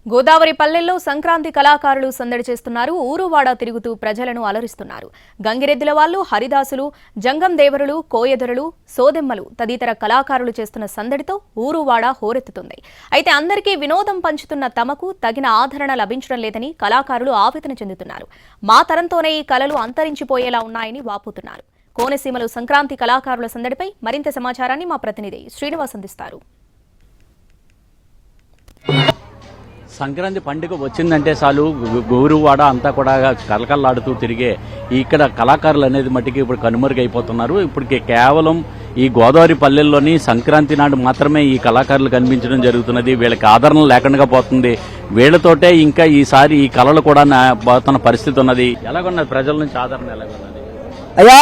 గోదావరి పల్లెల్లో సంక్రాంతి కళాకారులు సందడి చేస్తున్నారు. ఊరువాడ తిరుగుతూ ప్రజలను అలరిస్తున్నారు. గంగిరెద్దుల వాళ్ళు, హరిదాసులు, జంగం దేవరులు, కోయదొరలు, సోదెమ్మలు తదితర కళాకారులు చేస్తున్న సందడితో ఊరువాడ హోరెత్తుతుంది. అయితే అందరికీ వినోదం పంచుతున్న తమకు తగిన ఆదరణ లభించడం లేదని కళాకారులు ఆవేదన చెందుతున్నారు. మా తరంతోనే ఈ కళలు అంతరించిపోయేలా ఉన్నాయని వాపోతున్నారు. కోనసీమలో సంక్రాంతి కళాకారుల సందడిపై మరింత సమాచారాన్ని మా ప్రతినిధి శ్రీనివాస్ అందిస్తారు. సంక్రాంతి పండుగ వచ్చిందంటే చాలు గోరువాడ అంతా కూడా కలకల్లాడుతూ తిరిగే ఇక్కడ కళాకారులు అనేది మట్టికి ఇప్పుడు కనుమరుగైపోతున్నారు. ఇప్పటికి కేవలం ఈ గోదావరి పల్లెల్లోని సంక్రాంతి నాడు మాత్రమే ఈ కళాకారులు కనిపించడం జరుగుతున్నది. వీళ్ళకి ఆదరణ లేకుండా పోతుంది. వీళ్లతోటే ఇంకా ఈసారి ఈ కళలు కూడా పోతున్న పరిస్థితి ఉన్నది. ఎలాగున్నది ప్రజల నుంచి ఆదరణ ఎలాగున్నది? అయ్యా,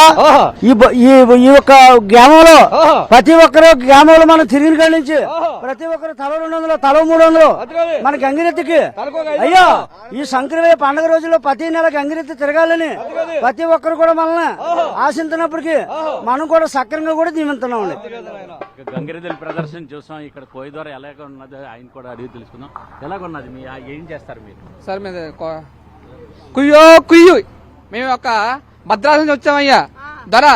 ఈ యొక్క గ్రామంలో ప్రతి ఒక్కరు గ్రామంలో మనం తిరిగిన కాడి నుంచి ప్రతి ఒక్కరు తల 200 తల 300 మన గంగిరెత్తికి అయ్యా ఈ సంక్రమణ పండుగ రోజుల్లో ప్రతి నెల గంగిరెత్తి తిరగాలని ప్రతి ఒక్కరు కూడా మనల్ని ఆశించినప్పటికీ మనం కూడా సక్రంగా కూడా దీవిస్తున్నాం. గంగిరెద్దుల ప్రదర్శన చూసాం. ఇక్కడ కోయదొర ఎలాగ ఉన్నది ఆయన కూడా అడిగి తెలుసుకుందాం. ఎలాగున్నది? మీ ఏం చేస్తారు మీరు? సార్ మీద కుయ్యో కుయ్యు మేము ఒక భద్రాద్రి నుంచి వచ్చామయ్యా. ధర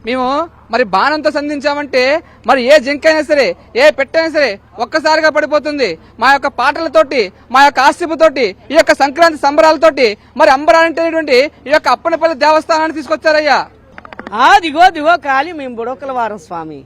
మేము మరి బాణంతో సంధించామంటే మరి ఏ జింకైనా సరే ఏ పెట్టైనా సరే ఒక్కసారిగా పడిపోతుంది. మా యొక్క పాటలతోటి మా యొక్క ఆస్తిపుతోటి ఈ యొక్క సంక్రాంతి సంబరాలతోటి మరి అంబరానంటేటువంటి ఈ యొక్క అప్పనపల్లి దేవస్థానాన్ని తీసుకొచ్చారయ్యా. దిగో దిగో కాలి మేము బుడొక్కల వారం స్వామి.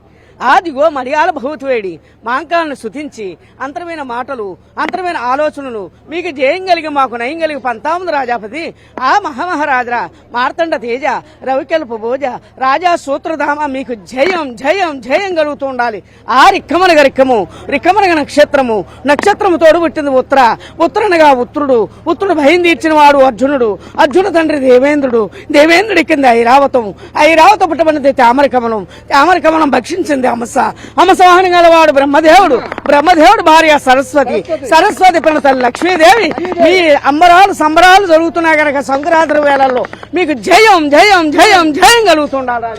ఆదిగో మలయాళ భౌతువేడి మాంకాలను శుతించి అంతరమైన మాటలు అంతరమైన ఆలోచనలు మీకు జయం కలిగి మాకు నయం కలిగి 19 రాజాపతి ఆ మహామహారాజా మార్తండ తేజ రవికెల్పు భోజ రాజా సూత్రధామ మీకు జయం జయం జయం కలుగుతూ ఉండాలి. ఆ రిక్కమనగ రిక్కము రిక్కమనగ నక్షత్రము నక్షత్రము తోడు పుట్టింది ఉత్తర ఉత్తరనగా ఉత్తరుడు ఉత్తరుడు భయం తీర్చిన వాడు అర్జునుడు అర్జున తండ్రి దేవేంద్రుడు దేవేంద్రుడి కింద ఐరావతం ఐరావతం పుట్టబడినది తామరకమలం తామరకమలం భక్షించింది అమస వాహనం గలవాడు బ్రహ్మదేవుడు బ్రహ్మదేవుడు భార్య సరస్వతి సరస్వతి ప్రణత లక్ష్మీదేవి. మీ అంబరాలు సంబరాలు జరుగుతున్నాయి కనుక సంక్రాంతి వేళల్లో మీకు జయం జయం జయం జయం కలుగుతుండాలి.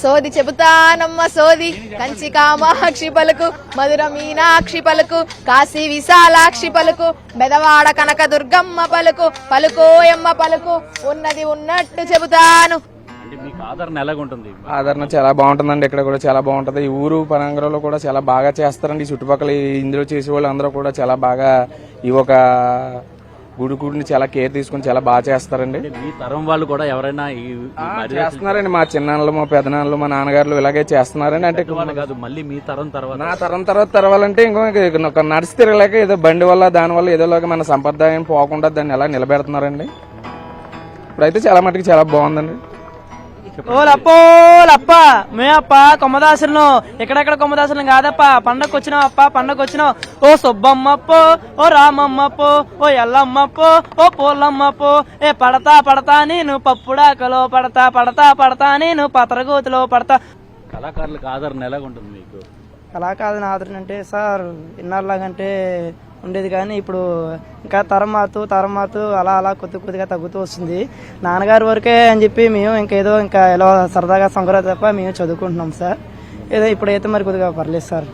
సోది చెబుతానమ్మ సోది కంచి కామాక్షి పలుకు మధుర మీనాక్షి పలుకు కాశీ విశాలాక్షి పలుకు బెదవాడ కనక దుర్గమ్మ పలుకు పలుకోయమ్మ పలుకు ఉన్నది ఉన్నట్టు చెబుతాను. ఆదరణ చాలా బాగుంటుందండి. ఇక్కడ కూడా చాలా బాగుంటది. ఈ ఊరు పనంగరంలో కూడా చాలా బాగా చేస్తారండి. ఈ చుట్టుపక్కల ఇందులో చేసే వాళ్ళు అందరూ కూడా చాలా బాగా ఈ ఒక గుడిని చాలా కేర్ తీసుకుని చాలా బాగా చేస్తారండి. మీ తరం వాళ్ళు కూడా ఎవరైనా చేస్తున్నారండి. మా చిన్నాన్నలు మా పెదనాన్నలు మా నాన్నగారులు ఇలాగే చేస్తున్నారండి. అంటే కాదు, మళ్ళీ మీ తరం తర్వాత నా తరం తర్వాత తెరవాలంటే ఇంకో నడిచి తిరగలేక ఏదో బండి వల్ల దాని వల్ల ఏదోలాగా మన సంప్రదాయం పోకుండా దాన్ని ఎలా నిలబెడుతున్నారండి. ఇప్పుడైతే చాలా మటుకు చాలా బాగుందండి. ఓలప్ప మేమప్ప కొమ్మదాసులను ఎక్కడెక్కడ కొమ్మదాసులను కాదప్ప పండగకు వచ్చినాం అప్ప పండగకు వచ్చినాం. ఓ సుబ్బమ్మప్పో ఓ రామమ్మప్పో ఓ ఎల్లమ్మప్పో ఓ పూలమ్మప్పో ఏ పడతా పడతా నేను పప్పుడాకలో పడతా పడతా పడతా నేను పతరగోతులో పడతా. కళాకారులకు ఆదరణ ఎలాగుంటుంది మీకు? కళాకారుల ఆదరణ అంటే సార్ ఇన్నాళ్ళలాగంటే ఉండేది కానీ ఇప్పుడు ఇంకా తరం మారుతూ అలా అలా కొద్దిగా తగ్గుతూ వస్తుంది. నాన్నగారి వరకే అని చెప్పి మేము ఇంకేదో ఇంకా ఎలా సరదాగా సంక్రాంతి తప్ప మేము చదువుకుంటున్నాం సార్. ఏదో ఇప్పుడైతే మరి కొద్దిగా పర్లేదు సార్.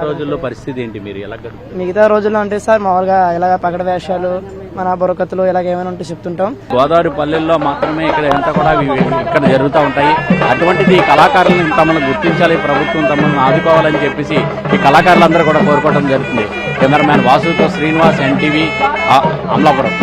రోజుల్లో పరిస్థితి ఏంటి? మీరు ఎలా మిగతా రోజుల్లో అంటే సార్ మామూలుగా ఇలాగ పగడ వేషాలు మన బుర్రకథలు ఇలాగ ఏమైనా ఉంటే చెప్తుంటాం. గోదావరి పల్లెల్లో మాత్రమే ఇక్కడ ఎంత కూడా ఇక్కడ జరుగుతూ ఉంటాయి. అటువంటిది ఈ కళాకారులను తమను గుర్తించాలి, ప్రభుత్వం తమను ఆదుకోవాలని చెప్పేసి ఈ కళాకారులందరూ కూడా కోరుకోవడం జరుగుతుంది. కెమెరామ్యాన్ వాసుతో శ్రీనివాస్, ఎన్టీవీ, అమలాపురం.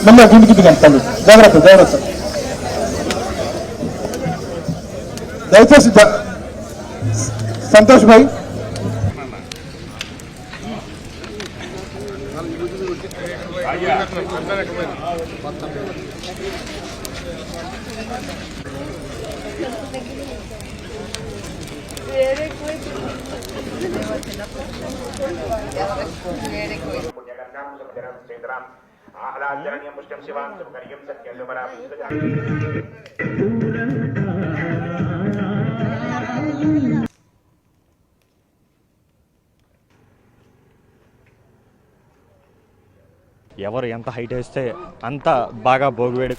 మెల్ల కిందికి తల్లి జాగ్రత్త జాగ్రత్త. దయచేసి సంతోష్ భాయ్ ఎవరు ఎంత హైట్ వేస్తే అంత బాగా భోగివేడి